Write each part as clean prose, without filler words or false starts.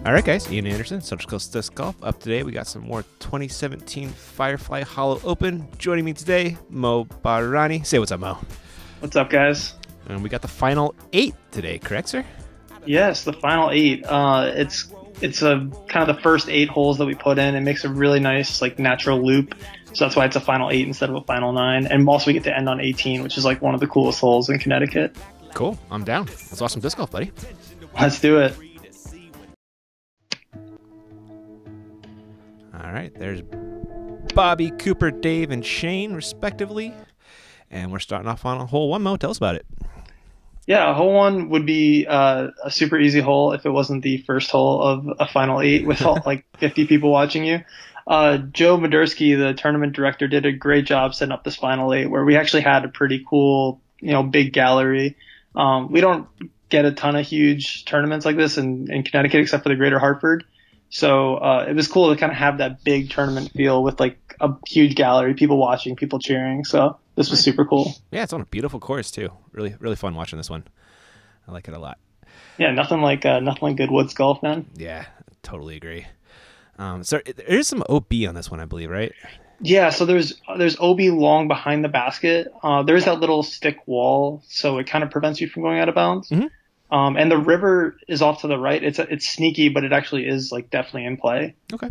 All right, guys. Ian Anderson, Social Coast Disc Golf. Up today, we got some more 2017 Firefly Hollow Open. Joining me today, Mo Barani. Say what's up, Mo. What's up, guys? And we got the final 8 today, correct, sir? Yes, the final 8. It's a kind of the first 8 holes that we put in. It makes a really nice natural loop. So that's why it's a final 8 instead of a final 9. And also we get to end on 18, which is one of the coolest holes in Connecticut. Cool. I'm down. That's awesome disc golf, buddy. Let's do it. All right, there's Bobby, Cooper, Dave, and Shane, respectively. And we're starting off on hole 1, Mo. Tell us about it. Yeah, hole 1 would be a super easy hole if it wasn't the first hole of a final 8 with 50 people watching you. Joe Modersky, the tournament director, did a great job setting up this final 8 where we actually had a pretty cool, big gallery. We don't get a ton of huge tournaments like this in Connecticut except for the Greater Hartford. So it was cool to kind of have that big tournament feel with a huge gallery, people watching, people cheering. So this was super cool. Yeah, it's on a beautiful course too. Really, really fun watching this one. I like it a lot. Yeah, nothing like good woods golf, man. Yeah, totally agree. So there's some OB on this one, I believe, right? Yeah, so there's OB long behind the basket. There's that little stick wall, so it kind of prevents you from going out of bounds. Mm-hmm. And the river is off to the right. It's sneaky, but it actually is definitely in play. Okay.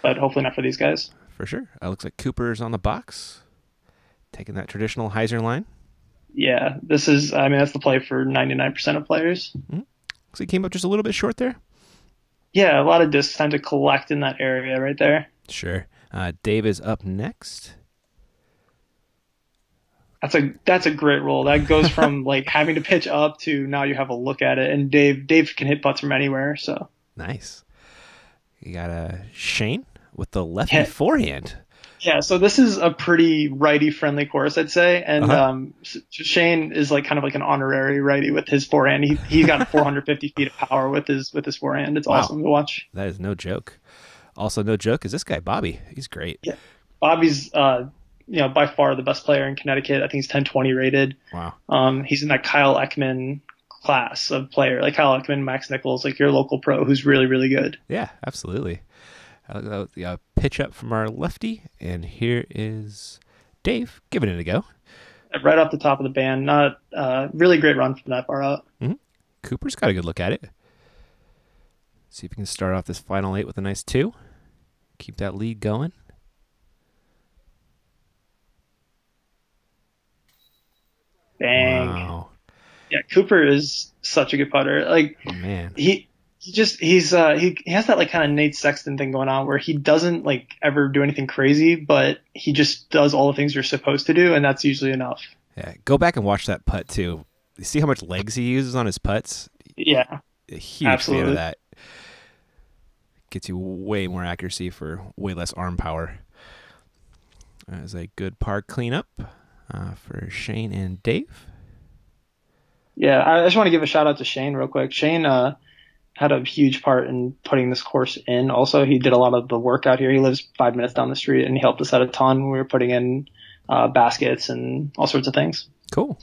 But hopefully not for these guys. For sure. Looks like Cooper's on the box, taking that traditional hyzer line. Yeah, that's the play for 99% of players. Mm-hmm. Looks like he came up just a little bit short there. Yeah, a lot of discs tend to collect in that area right there. Sure. Dave is up next. That's a great roll. That goes from having to pitch up to now you have a look at it, and Dave can hit putts from anywhere. So nice. You got Shane with the lefty forehand. Yeah, so this is a pretty righty friendly course, I'd say, and Shane is kind of an honorary righty with his forehand. He's got 450 feet of power with his forehand. It's awesome to watch. That is no joke. Also, no joke is this guy Bobby. He's great. Yeah, Bobby's by far the best player in Connecticut. I think he's 1020 rated. Wow. He's in that Kyle Ekman class of player, like Kyle Ekman, Max Nichols, your local pro who's really, really good. Yeah, absolutely. Pitch up from our lefty, and here is Dave giving it a go. Right off the top of the band. Not really great run from that far out. Mm-hmm. Cooper's got a good look at it. See if we can start off this final 8 with a nice 2. Keep that lead going. Bang. Wow. Yeah, Cooper is such a good putter. Man. He has that kind of Nate Sexton thing going on where he doesn't ever do anything crazy, but he just does all the things you're supposed to do, and that's usually enough. Yeah, go back and watch that putt too. You see how much legs he uses on his putts? Yeah. A huge absolutely. fan of that. Gets you way more accuracy for way less arm power. That is a good par cleanup for Shane and Dave. Yeah, I just want to give a shout out to Shane real quick. Shane had a huge part in putting this course in. Also, he did a lot of the work out here. He lives 5 minutes down the street, and he helped us out a ton when we were putting in baskets and all sorts of things. Cool.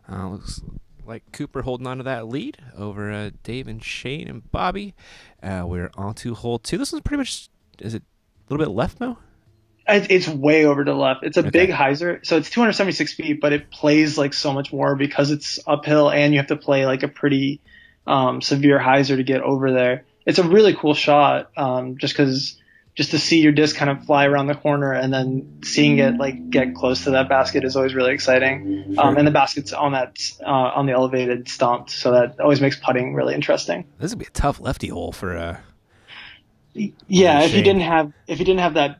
Looks like Cooper holding on to that lead over Dave and Shane and Bobby. We're on to hole 2. This one's pretty much, is it a little bit left, Mo? It's way over to the left. It's a big hyzer, so it's 276 feet, but it plays so much more because it's uphill and you have to play a pretty severe hyzer to get over there. It's a really cool shot, just to see your disc kind of fly around the corner and then seeing it get close to that basket is always really exciting. Sure. And the basket's on the elevated stump, so that always makes putting really interesting. This would be a tough lefty hole for yeah, if he didn't have that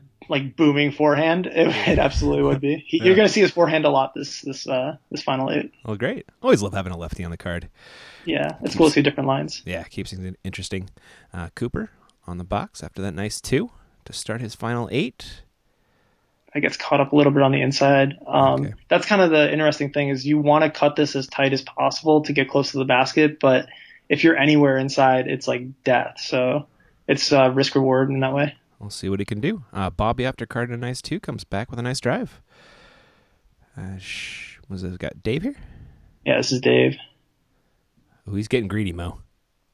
booming forehand, it absolutely would be. You're going to see his forehand a lot this final 8. Well, great. Always love having a lefty on the card. Yeah, it's cool to see different lines. Yeah, keeps things interesting. Cooper on the box after that nice 2 to start his final 8. I gets caught up a little bit on the inside. That's kind of the interesting thing is you want to cut this as tight as possible to get close to the basket, but if you're anywhere inside, it's death. So it's risk reward in that way. We'll see what he can do. Bobby, after carding a nice 2, comes back with a nice drive. Was this got Dave here? Yeah, this is Dave. Oh, he's getting greedy, Mo.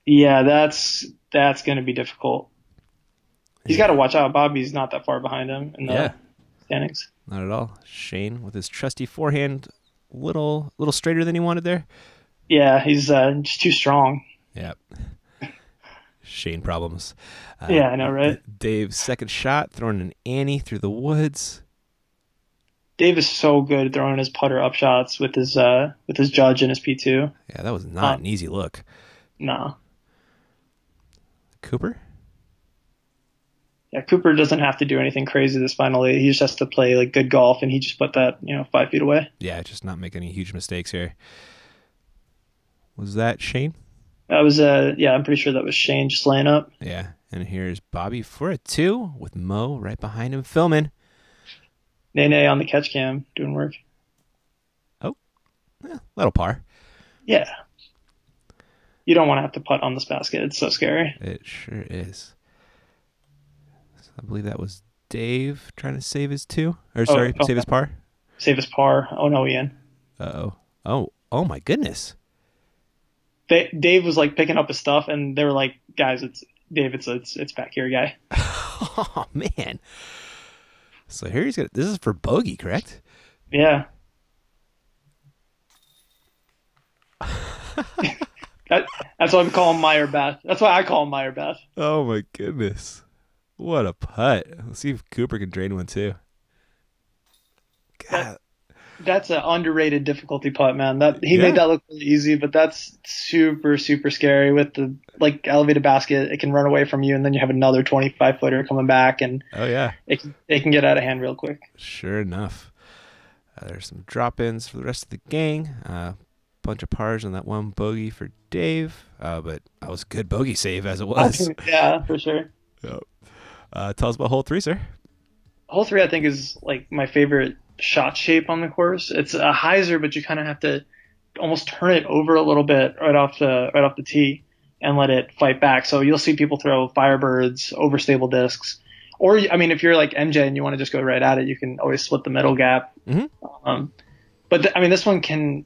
Yeah, that's going to be difficult. He's got Yeah. to watch out. Bobby's not that far behind him in Yeah. the standings. Not at all. Shane with his trusty forehand, little straighter than he wanted there. Yeah, he's just too strong. Yep. Shane problems. Yeah, I know, right? Dave's second shot, throwing an Annie through the woods. Dave is so good at throwing his putter up shots with his judge and his P2. Yeah, that was not an easy look. No. Cooper? Yeah, Cooper doesn't have to do anything crazy this final eight. He just has to play like good golf, and he just put that 5 feet away. Yeah, just not make any huge mistakes here. Was that Shane? That was yeah, I'm pretty sure that was Shane just laying up. Yeah, and here's Bobby for a 2 with Mo right behind him filming. Nene on the catch cam doing work. Oh, yeah, little par. Yeah. You don't want to have to putt on this basket. It's so scary. It sure is. So I believe that was Dave trying to save his 2. Or sorry, save his par. Save his par. Oh no, Ian. Uh-oh. Oh my goodness. Dave was like picking up his stuff, and they were like, "Guys, it's Dave. It's back here, guy." Oh man. So here he's got. This is for bogey, correct? Yeah. That's why we call him Meyer Beth. That's why I call him Meyer Beth. Oh my goodness. What a putt. Let's see if Cooper can drain one too. God. That's an underrated difficulty putt, man. He made that look really easy, but that's super, super scary with the like elevated basket. It can run away from you, and then you have another 25-footer coming back, and oh yeah, it can get out of hand real quick. Sure enough. There's some drop-ins for the rest of the gang. Bunch of pars on that one bogey for Dave, but that was a good bogey save as it was. Yeah, for sure. Yep. Tell us about hole 3, sir. Hole 3, I think, is like my favorite shot shape on the course. It's a hyzer, but you kind of have to almost turn it over a little bit right off the tee and let it fight back. So you'll see people throw Firebirds, overstable discs, or I mean, if you're like MJ and you want to just go right at it, you can always split the middle gap. Mm-hmm. But I mean,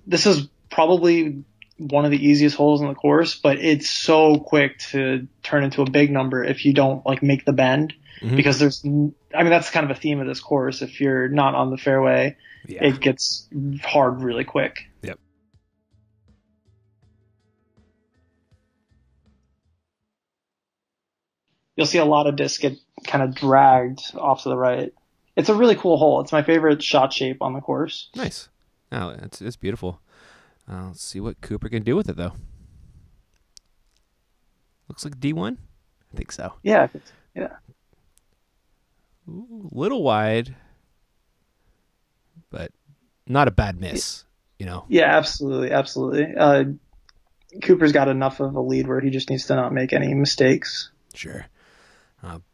this is probably one of the easiest holes in the course, but it's so quick to turn into a big number if you don't like make the bend. Mm-hmm. Because that's kind of a theme of this course. If you're not on the fairway, it gets hard really quick. Yep. You'll see a lot of discs get kind of dragged off to the right. It's a really cool hole. It's my favorite shot shape on the course. Nice. Oh, it's beautiful. Let's see what Cooper can do with it, though. Looks like D1? I think so. Yeah. Yeah. Ooh, little wide, but not a bad miss, Yeah, absolutely. Cooper's got enough of a lead where he just needs to not make any mistakes. Sure.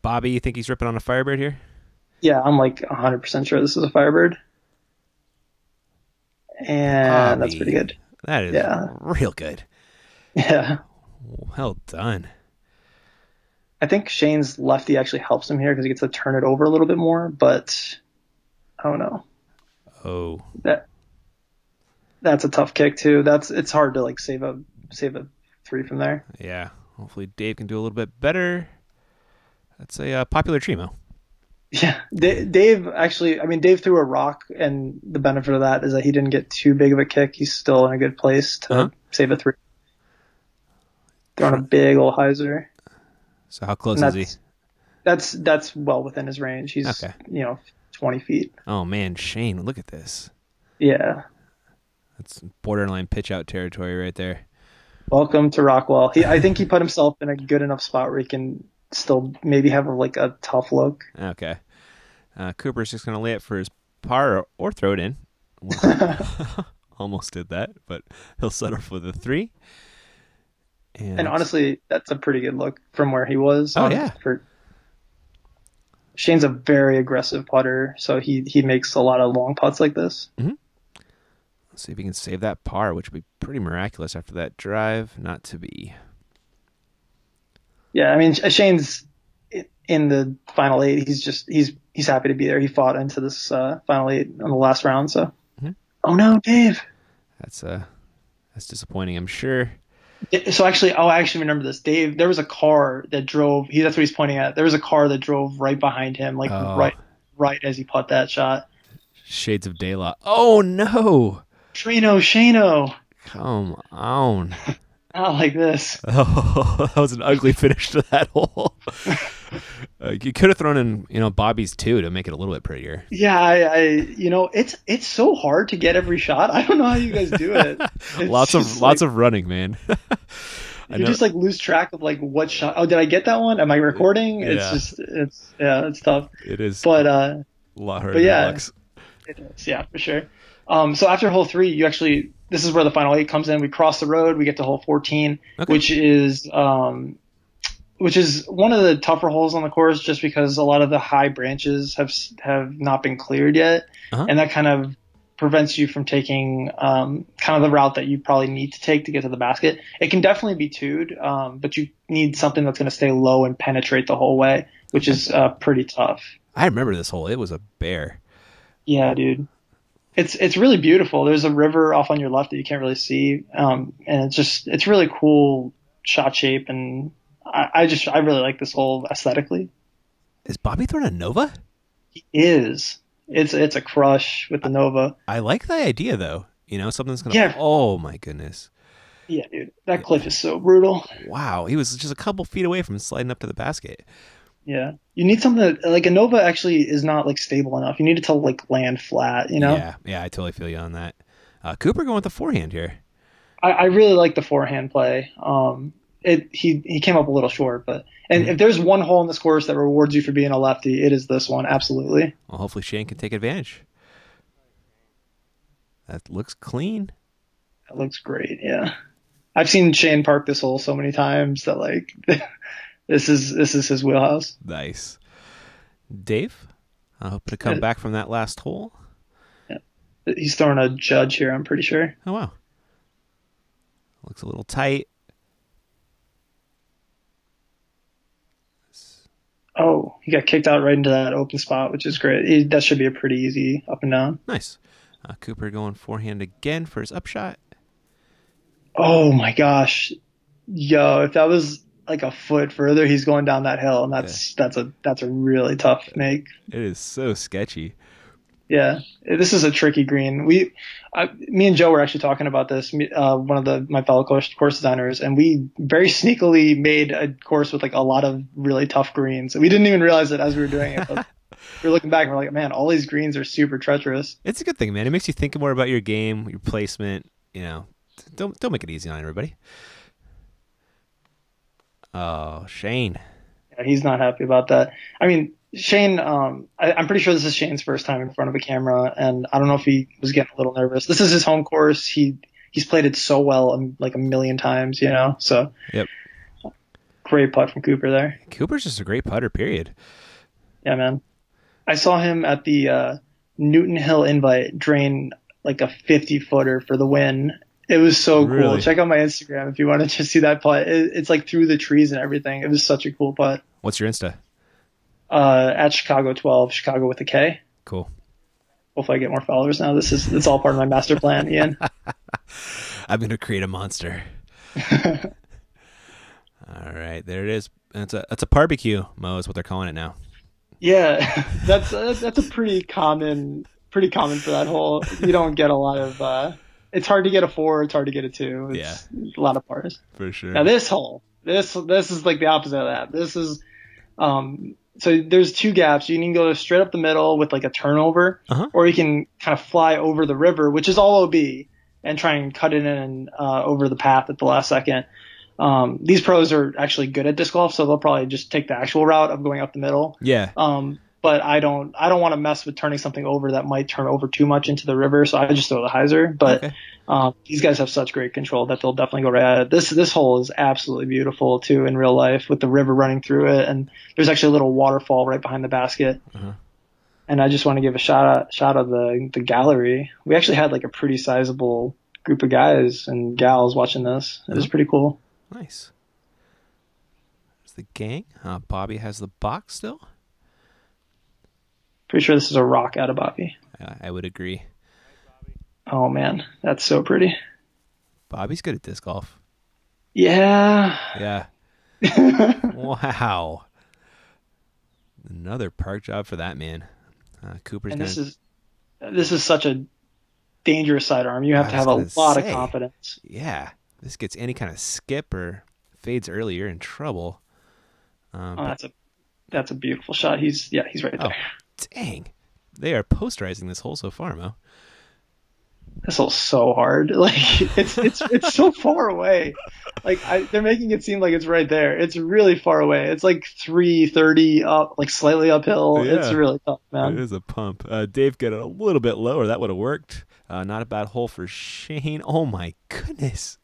Bobby, you think he's ripping on a Firebird here? Yeah, I'm like 100% sure this is a Firebird. And Bobby, that's pretty good. That is real good. Yeah. Well done. I think Shane's lefty actually helps him here because he gets to turn it over a little bit more, but I don't know. Oh. That's a tough kick too. It's hard to like save a 3 from there. Yeah. Hopefully Dave can do a little bit better. That's a popular Trimo. Yeah. Dave actually, I mean, Dave threw a rock, and the benefit of that is that he didn't get too big of a kick. He's still in a good place to save a 3. Throwing a big old hyzer. So how close is he? That's well within his range. He's 20 feet. Oh man, Shane, look at this. Yeah. That's borderline pitch out territory right there. Welcome to Rockwell. I think he put himself in a good enough spot where he can still maybe have a tough look. Okay. Cooper's just gonna lay it for his par or throw it in. Almost did that, but he'll settle for the 3. And honestly, that's a pretty good look from where he was. Oh, yeah. Shane's a very aggressive putter, so he makes a lot of long putts like this. Mm-hmm. Let's see if he can save that par, which would be pretty miraculous after that drive. Not to be. Yeah, I mean, Shane's in the final 8. He's happy to be there. He fought into this final 8 on the last round. So, Oh no, Dave! That's disappointing, I'm sure. So actually, oh, I actually remember this. Dave, there was a car that drove. That's what he's pointing at. There was a car that drove right behind him, like Oh, right as he put that shot. shades of daylight. Oh no! Shano. Come on. Not like this. Oh, that was an ugly finish to that hole. You could have thrown in, Bobby's too to make it a little bit prettier. Yeah, it's so hard to get every shot. I don't know how you guys do it. It's Lots of running, man. I you know. just like lose track of like what shot. Oh, did I get that one? Am I recording? Yeah, It's tough. it is But a lot harder but than it yeah, looks. it is. Yeah, for sure. So after hole 3, this is where the final 8 comes in. We cross the road. We get to hole 14, Okay. which is one of the tougher holes on the course, just because a lot of the high branches have not been cleared yet, Uh-huh. and that kind of prevents you from taking kind of the route that you probably need to take to get to the basket. It can definitely be two'd, but you need something that's going to stay low and penetrate the whole way, which is pretty tough. I remember this hole. It was a bear. Yeah, dude. It's really beautiful. There's a river off on your left that you can't really see, and it's really cool shot shape, and I really like this hole aesthetically. Is Bobby throwing a Nova? He is. It's a crush with the Nova. I like the idea though. Something's gonna. Yeah. Oh my goodness! Yeah, dude. That cliff is so brutal. Wow, he was just a couple feet away from sliding up to the basket. Yeah. You need something like a Nova actually is not like stable enough. You need it to like land flat, you know? Yeah, I totally feel you on that. Cooper going with the forehand here. I really like the forehand play. He came up a little short, but if there's one hole in this course that rewards you for being a lefty, it is this one, absolutely. Well, hopefully Shane can take advantage. That looks clean. That looks great, yeah. I've seen Shane park this hole so many times that like this is his wheelhouse. Nice. Dave, I hope to come back from that last hole. Yeah. He's throwing a judge here, I'm pretty sure. Oh, wow. Looks a little tight. Oh, he got kicked out right into that open spot, which is great. That should be a pretty easy up and down. Nice. Cooper going forehand again for his upshot. Oh my gosh. Yo, if that was like a foot further, he's going down that hill, and that's a really tough make. It is so sketchy. Yeah, this is a tricky green. Me and Joe were actually talking about this. One of my fellow course designers, and we very sneakily made a course with like a lot of really tough greens. We didn't even realize it as we were doing it. But we were looking back and we're like, man, all these greens are super treacherous. It's a good thing, man. It makes you think more about your game, your placement. Don't make it easy on everybody. Oh, Shane. Yeah, he's not happy about that. I mean, Shane, I'm pretty sure this is Shane's first time in front of a camera, and I don't know if he was getting a little nervous. This is his home course. He's played it so well, like a million times, So, Yep. Great putt from Cooper there. Cooper's just a great putter, period. Yeah, man. I saw him at the Newton Hill Invite drain like a 50-footer for the win. It was so cool. Really? Check out my Instagram if you want to just see that putt. It's like through the trees and everything. It was such a cool putt. What's your Insta? At Chicago 12, Chicago with a K. Cool. Hopefully I get more followers now. It's all part of my master plan, Ian. I'm going to create a monster. All right, there it is. It's a barbecue, Mo, is what they're calling it now. Yeah, that's a pretty common for that hole. You don't get a lot of. It's hard to get a 4. It's hard to get a 2. It's a lot of pars. For sure. Now this hole, this is like the opposite of that. This is, so there's 2 gaps. You can go straight up the middle with like a turnover, or you can kind of fly over the river, which is all OB, and try and cut it in over the path at the last second. These pros are actually good at disc golf, so they'll probably just take the actual route of going up the middle. Yeah. But I don't want to mess with turning something over that might turn over too much into the river, so I just throw the hyzer. But these guys have such great control that they'll definitely go right at it. This hole is absolutely beautiful too in real life, with the river running through it, and there's actually a little waterfall right behind the basket. And I just want to give a shot of the gallery. We actually had like a pretty sizable group of guys and gals watching this. It was pretty cool. Nice. There's the gang. Bobby has the box still. Pretty sure this is a rock out of Bobby. I would agree. Oh man, that's so pretty. Bobby's good at disc golf. Yeah. Yeah. Wow. Another park job for that man. Cooper's And gonna. this is such a dangerous sidearm. You have I to was have gonna a lot of say, confidence. yeah. This gets any kind of skip or fades early, you're in trouble. Oh, But that's a beautiful shot. He's right oh, there. dang, they are posterizing this hole so far, Mo. This hole's so hard. Like it's so far away. They're making it seem like it's right there. It's really far away. It's like 330 up, like slightly uphill. It's Yeah, really tough, it man. is a pump. Dave got it a little bit lower. That would have worked. Not a bad hole for Shane. Oh my goodness.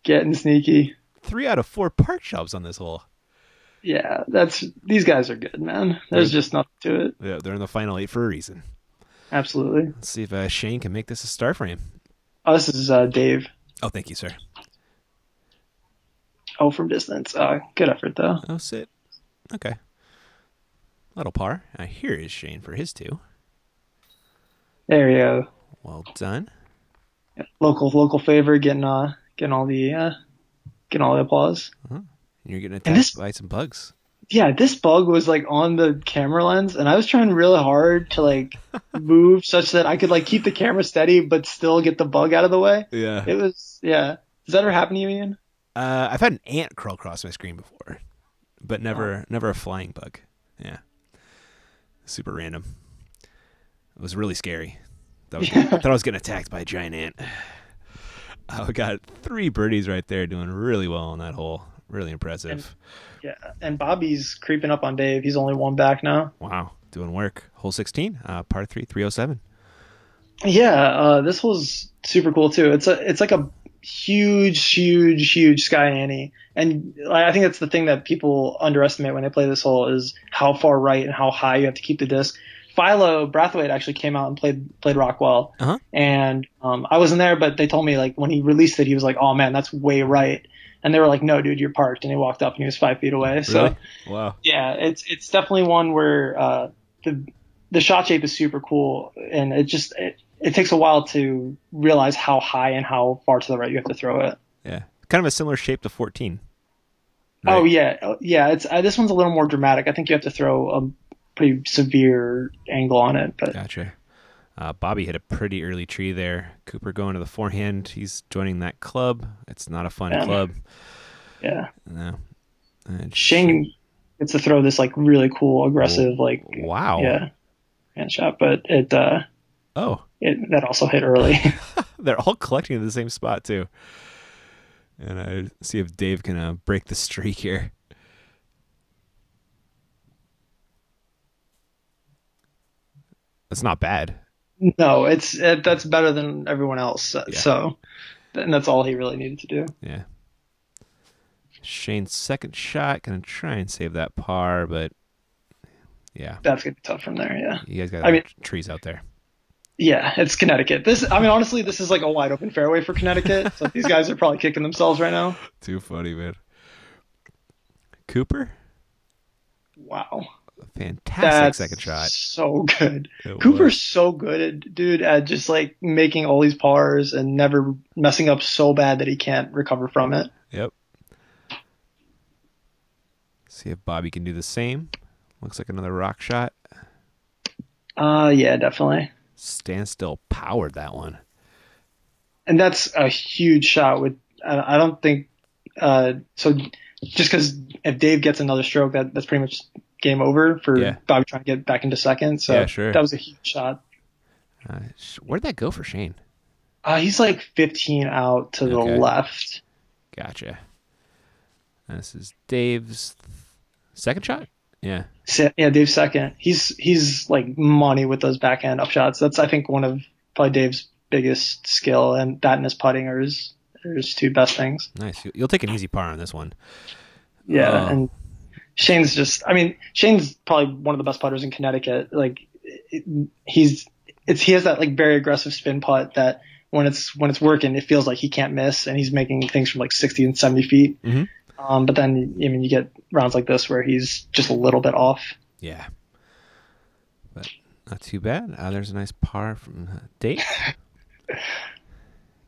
Getting sneaky. 3 out of 4 park jobs on this hole. Yeah, these guys are good, man. They're There's just nothing to it. yeah, they're in the final 8 for a reason. Absolutely. Let's see if Shane can make this a star for him. Oh, this is Dave. Oh, thank you, sir. Oh, from distance. Good effort though. Oh, sit. Okay. Little par. Here is Shane for his 2. There you go. Well done. Local favor getting all the applause. Uh-huh. You're getting And attacked by some bugs. yeah, this bug was like on the camera lens, and I was trying really hard to like move such that I could like keep the camera steady but still get the bug out of the way. Yeah. It was yeah. Does that ever happen to you, Ian? I've had an ant crawl across my screen before, but never a flying bug. Yeah. Super random. It was really scary. I thought I was getting attacked by a giant ant. I got 3 birdies right there, doing really well on that hole. Really impressive. Yeah, and Bobby's creeping up on Dave. He's only one back now. Wow, doing work. Hole 16, par 3, 307. Yeah, this hole's super cool too. It's like a huge sky ante, and I think that's the thing that people underestimate when they play this hole is how far right and how high you have to keep the disc. Philo Brathwaite actually came out and played Rockwell, Uh-huh. and I wasn't there, but they told me like when he released it, he was like, "Oh man, that's way right," and they were like, "No, dude, you're parked," and he walked up and he was 5 feet away. So Really? Wow. yeah, it's definitely one where the shot shape is super cool, and it takes a while to realize how high and how far to the right you have to throw it. Yeah. Kind of a similar shape to 14. Oh Right? yeah. It's this one's a little more dramatic. I think you have to throw a pretty severe angle on it, but Gotcha. Bobby hit a pretty early tree there. Cooper going to the forehand. He's joining that club. It's not a fun Yeah. club. yeah. No. And Shane gets to throw this like really cool, aggressive, like wow. yeah, hand shot, but Oh, that also hit early. they're all collecting in the same spot too. And I see if Dave can break the streak here. That's not bad. No, that's better than everyone else. Yeah. So, and that's all he really needed to do. Yeah. Shane's second shot, gonna try and save that par, but yeah, That's gonna be tough from there. Yeah. you guys got I mean, trees out there. yeah, it's Connecticut. Honestly, this is like a wide open fairway for Connecticut. So these guys are probably kicking themselves right now. Too funny, man. Cooper, Wow. fantastic That's second shot. so good. It Cooper's was. so good at just like making all these pars and never messing up so bad that he can't recover from it. Yep. See if Bobby can do the same. Looks like another rock shot. Yeah, definitely. Standstill powered that one. And that's a huge shot with, I don't think, so just because if Dave gets another stroke, that's pretty much game over for Yeah. Bobby trying to get back into second. So Yeah, sure. that was a huge shot. Where'd that go for Shane? He's like 15 out to the Okay. left. Gotcha. This is Dave's second shot? Yeah. Yeah, Dave's second. He's like money with those backhand up shots. That's I think one of probably Dave's biggest skill, and that and his putting are his two best things. Nice. You'll take an easy par on this one. Yeah, Oh. and Shane's probably one of the best putters in Connecticut. Like he has that like very aggressive spin putt that when it's working, it feels like he can't miss, and he's making things from like 60 and 70 feet. Mm-hmm. But then you get rounds like this where he's just a little bit off. Yeah. But not too bad. There's a nice par from Dave.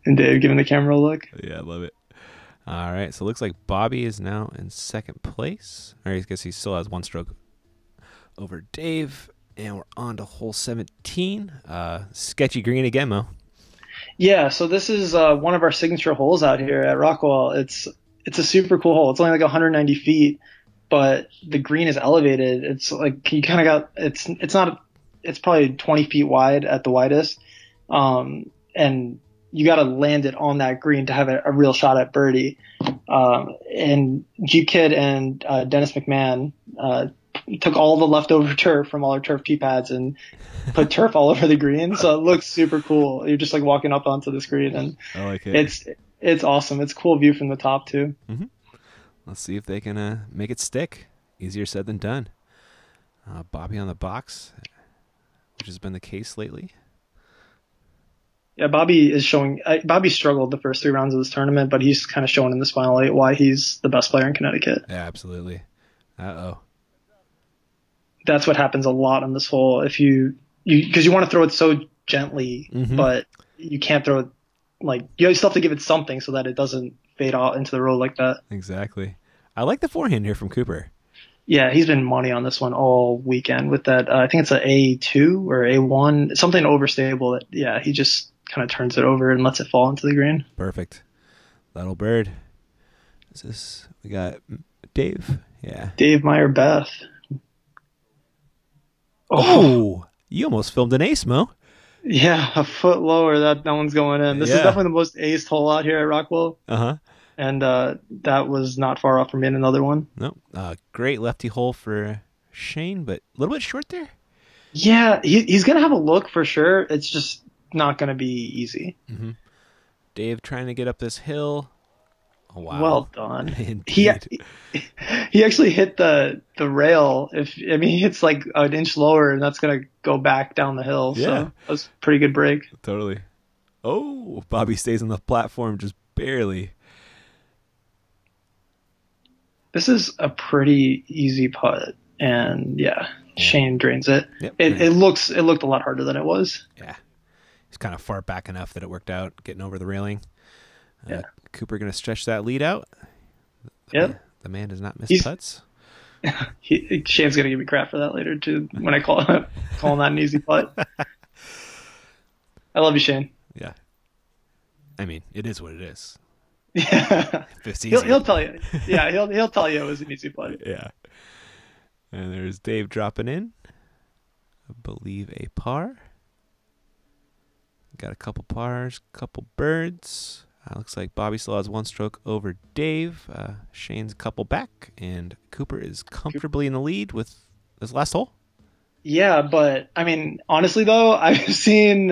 And Dave giving the camera a look. Yeah, I love it. All right, so it looks like Bobby is now in second place. Or I guess he still has one stroke over Dave. And we're on to hole 17. Sketchy green again, Mo. Yeah, so this is one of our signature holes out here at Rockwall. It's a super cool hole. It's only like 190 feet, but the green is elevated. It's like you kind of got it's probably 20 feet wide at the widest, and you got to land it on that green to have a real shot at birdie. And Jeep Kid and Dennis McMahon took all the leftover turf from all our turf tee pads and put turf all over the green, so it looks super cool. You're just like walking up onto the screen, and I like it. It's awesome. It's a cool view from the top too. Mm-hmm. Let's see if they can make it stick. Easier said than done. Bobby on the box, which has been the case lately. Yeah, Bobby is showing. Bobby struggled the first 3 rounds of this tournament, but he's kind of showing in this final 8 why he's the best player in Connecticut. Yeah, absolutely. Uh-oh. That's what happens a lot on this hole. If because you want to throw it so gently, but you can't throw it like you still have to give it something so that it doesn't fade out into the road like that. Exactly. I like the forehand here from Cooper. Yeah, he's been money on this one all weekend with that. I think it's an A2 or A1, something overstable. Yeah, he just kind of turns it over and lets it fall into the green. Perfect. Little bird. We got Dave. Yeah. Dave Meyer Beth. Oh, you almost filmed an ace, Mo. Yeah, a foot lower. That one's going in. This is definitely the most aced hole out here at Rockwell. Uh-huh. And that was not far off from being another one. No. Great lefty hole for Shane, but a little bit short there. Yeah, he's going to have a look for sure. It's just not going to be easy. Mm-hmm. Dave trying to get up this hill. Oh, wow. Well done. Indeed. He actually hit the rail. He hits like an inch lower, and that's going to go back down the hill. Yeah. So that was a pretty good break. Totally. Oh, Bobby stays on the platform just barely. This is a pretty easy putt, and Shane drains it. Yep. It looked a lot harder than it was. Yeah, he's kind of far back enough that it worked out getting over the railing. Cooper going to stretch that lead out. The man does not miss putts. Shane's going to give me crap for that later too when I call him that an easy putt. I love you, Shane. Yeah, I mean it is what it is. Yeah, he'll tell you. Yeah, he'll tell you it was an easy play. Yeah, and there's Dave dropping in. I believe a par. Got a couple pars, couple birds. Looks like Bobby still has one stroke over Dave. Shane's a couple back, and Cooper is comfortably in the lead with this last hole. Yeah, but I mean, honestly though, I've seen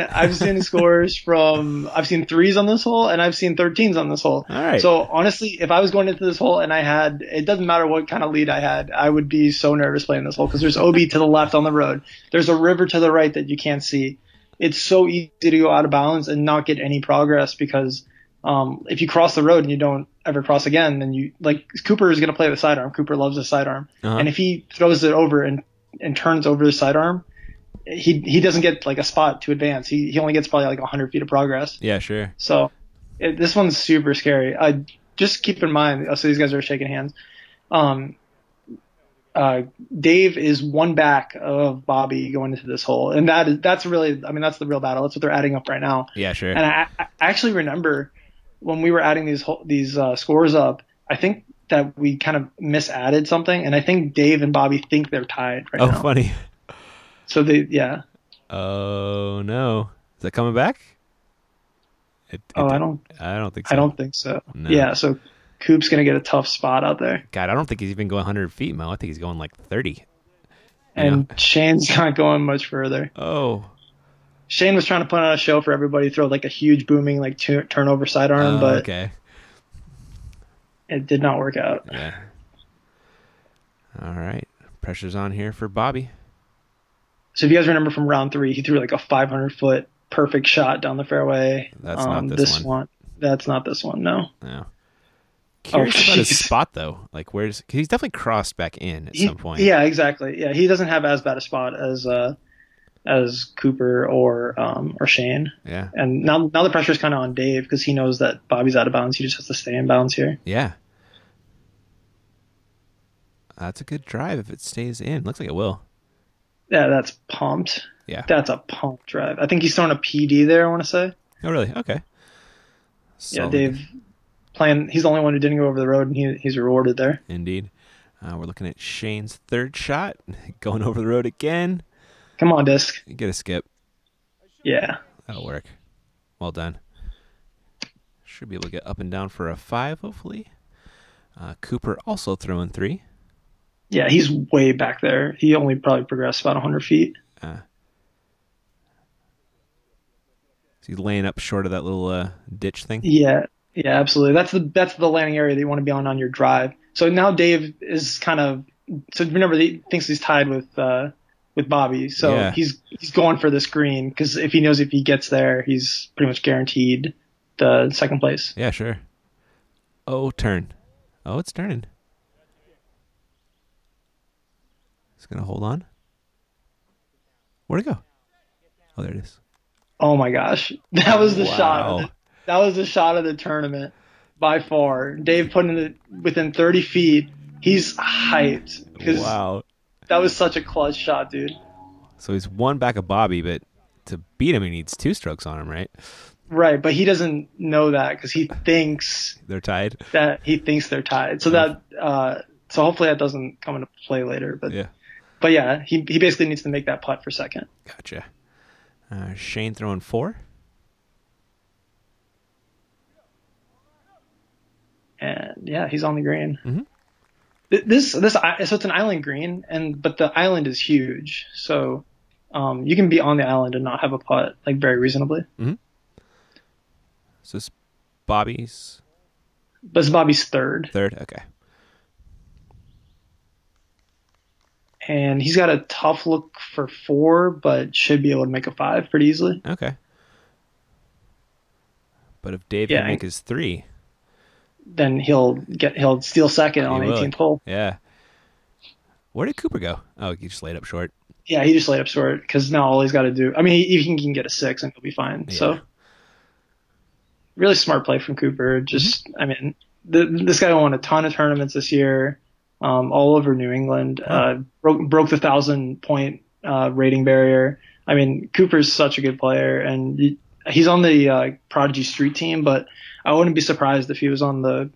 scores I've seen 3s on this hole and I've seen 13s on this hole. All right. So honestly, if I was going into this hole and it doesn't matter what kind of lead I had, I would be so nervous playing this hole because there's OB to the left on the road. There's a river to the right that you can't see. It's so easy to go out of bounds and not get any progress because if you cross the road and you don't ever cross again, then Cooper is going to play the sidearm. Cooper loves the sidearm. Uh-huh. And if he throws it over and turns over the sidearm, he doesn't get like a spot to advance. He only gets probably like 100 feet of progress. Yeah, sure. So this one's super scary. Just keep in mind. So these guys are shaking hands. Dave is one back of Bobby going into this hole, and that's the real battle. That's what they're adding up right now. Yeah, sure. And I actually remember when we were adding these scores up, I think that we kind of misadded something, and I think Dave and Bobby think they're tied right now. Oh, funny. So Oh no, is that coming back? I don't think so. I don't think so. No. Yeah, so Coop's gonna get a tough spot out there. God, I don't think he's even going 100 feet, Mo. I think he's going like 30. And Shane's not going much further. Oh. Shane was trying to put on a show for everybody, throw like a huge booming like turnover sidearm, but okay. It did not work out. Yeah. All right. Pressure's on here for Bobby. So if you guys remember from round 3, he threw like a 500-foot perfect shot down the fairway. That's not this one. That's not this one, no. No. Curious about his spot, though. Like, cause he's definitely crossed back in at some point. Yeah, exactly. Yeah, he doesn't have as bad a spot as as Cooper or Shane. Yeah. And now the pressure's kind of on Dave because he knows that Bobby's out of bounds. He just has to stay in bounds here. Yeah. That's a good drive if it stays in. Looks like it will. Yeah, that's pumped. Yeah. That's a pumped drive. I think he's throwing a PD there, I want to say. Oh, really? Okay. Yeah, Solid. Dave playing. He's the only one who didn't go over the road, and he's rewarded there. Indeed. We're looking at Shane's third shot. Going over the road again. Come on, Disc. Get a skip. Yeah. That'll work. Well done. Should be able to get up and down for a 5, hopefully. Cooper also throwing 3. Yeah, he's way back there. He only probably progressed about 100 feet. He's laying up short of that little ditch thing. Yeah, absolutely. That's the landing area that you want to be on your drive. So now Dave is kind of, so remember he thinks he's tied with Bobby. So Yeah. he's going for this green because if he knows if he gets there, he's pretty much guaranteed the second place. Yeah, sure. Oh, turn. Oh, it's turning. It's going to hold on. Where'd it go? Oh, there it is. Oh my gosh. That was the Wow. shot. That was the shot of the tournament by far. Dave putting it within 30 feet. He's hyped because Wow. that was such a clutch shot, dude. So he's one back of Bobby, but to beat him, he needs 2 strokes on him, right? Right, but he doesn't know that because he thinks They're tied. they're tied. So so hopefully that doesn't come into play later. But yeah, he basically needs to make that putt for second. Gotcha. Shane throwing 4. And yeah, he's on the green. Mm-hmm. So it's an island green, but the island is huge, so you can be on the island and not have a putt like very reasonably. Mm-hmm. So this Bobby's But it's Bobby's third, okay. and he's got a tough look for 4, but should be able to make a 5 pretty easily. Okay. But if Dave can make his 3, then he'll steal second on 18th hole. Yeah. Where did Cooper go? Oh, he just laid up short. Yeah, he just laid up short because now all he's got to do. I mean, he can get a 6 and he'll be fine. Yeah. So, really smart play from Cooper. Just, I mean, this guy won a ton of tournaments this year, all over New England. Broke the 1,000-point rating barrier. I mean, Cooper's such a good player, and he's on the Prodigy Street team, but I wouldn't be surprised if he was on the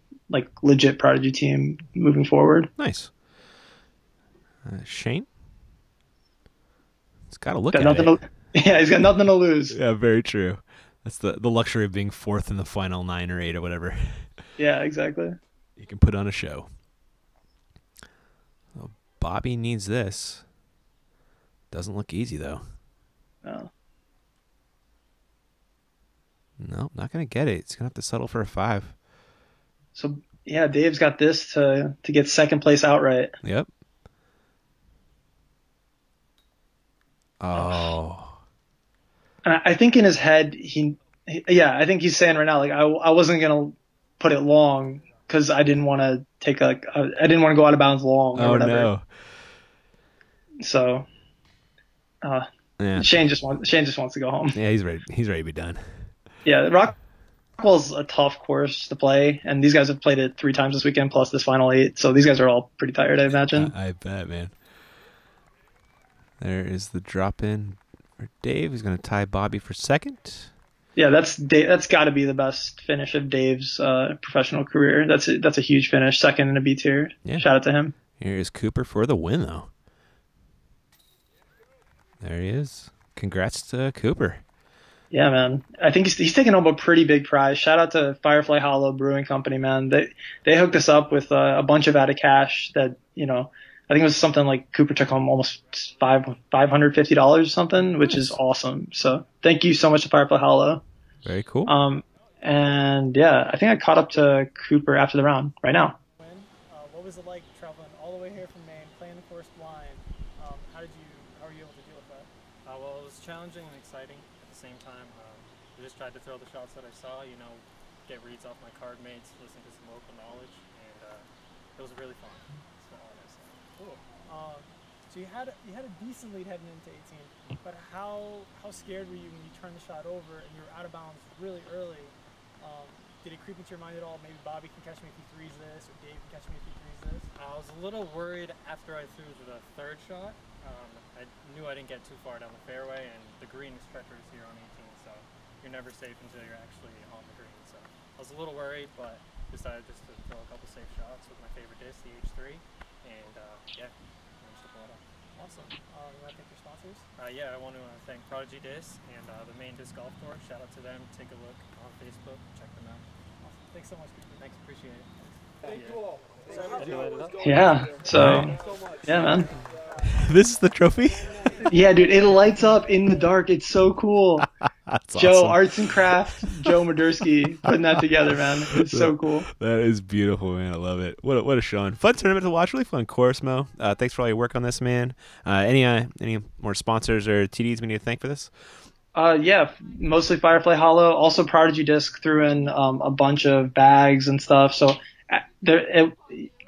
legit Prodigy team moving forward. Nice. Shane? He's got to look at it. Yeah, he's got nothing to lose. Yeah, very true. That's the luxury of being 4th in the final 9 or 8 or whatever. Yeah, exactly. You can put on a show. Well, Bobby needs this. Doesn't look easy, though. No. No, not going to get it. It's going to have to settle for a 5. So, yeah, Dave's got this to get second place outright. Yep. Oh. And I think in his head, I think he's saying right now, I wasn't going to put it long because I didn't want to I didn't want to go out of bounds long or whatever. No. So, Shane just wants to go home. Yeah, he's ready. He's ready to be done. Yeah, Rockwell's a tough course to play, and these guys have played it 3 times this weekend plus this final 8. So these guys are all pretty tired, I imagine. I bet, man. There is the drop in for Dave. He's going to tie Bobby for second. Yeah, that's got to be the best finish of Dave's professional career. That's a huge finish, second in a B tier. Yeah. Shout out to him. Here is Cooper for the win, though. There he is. Congrats to Cooper. Yeah, man. I think he's taking home a pretty big prize. Shout out to Firefly Hollow Brewing Company, man. They hooked us up with a bunch of added cash that, I think it was something like Cooper took home almost $550 or something, which is awesome. So thank you so much to Firefly Hollow. Very cool. And yeah, I think I caught up to Cooper after the round right now. What was it like traveling all the way here from Maine, playing the course blind? How were you able to deal with that? Well, it was challenging and exciting at the same time. I just tried to throw the shots that I saw, get reads off my card mates, listen to some local knowledge, and it was really fun. That's all I say. Cool. So you had a decent lead heading into 18, but how scared were you when you turned the shot over and you were out of bounds really early? Did it creep into your mind at all? Maybe Bobby can catch me if he threes this, or Dave can catch me if he threes this. I was a little worried after I threw the third shot. I knew I didn't get too far down the fairway, and the green is treacherous here on 18, so you're never safe until you're actually on the green. So I was a little worried, but decided just to throw a couple safe shots with my favorite disc, the H3, and yeah, managed to pull it off. Awesome. You want to thank your sponsors? Yeah, I want to thank Prodigy Disc and the Main Disc Golf Tour. Shout out to them. Take a look on Facebook. Check them out. Awesome. Thanks so much, Peter. Thanks, appreciate it. Thank you all. Yeah. So, yeah, man. This is the trophy? Yeah, dude, it lights up in the dark. It's so cool. That's Joe, awesome. Arts and Craft, Joe Modersky putting that together, man. It's so cool. That is beautiful, man. I love it. What a showing. Fun tournament to watch. Really fun course, Mo. Thanks for all your work on this, man. Any more sponsors or TDs we need to thank for this? Yeah, mostly Firefly Hollow. Also, Prodigy Disc threw in a bunch of bags and stuff. So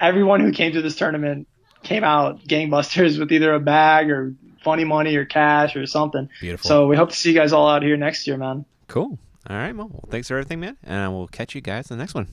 everyone who came to this tournament came out gangbusters with either a bag or funny money or cash or something. Beautiful. So we hope to see you guys all out here next year, man. Cool. All right, Mo. Well, thanks for everything, man. And we'll catch you guys in the next one.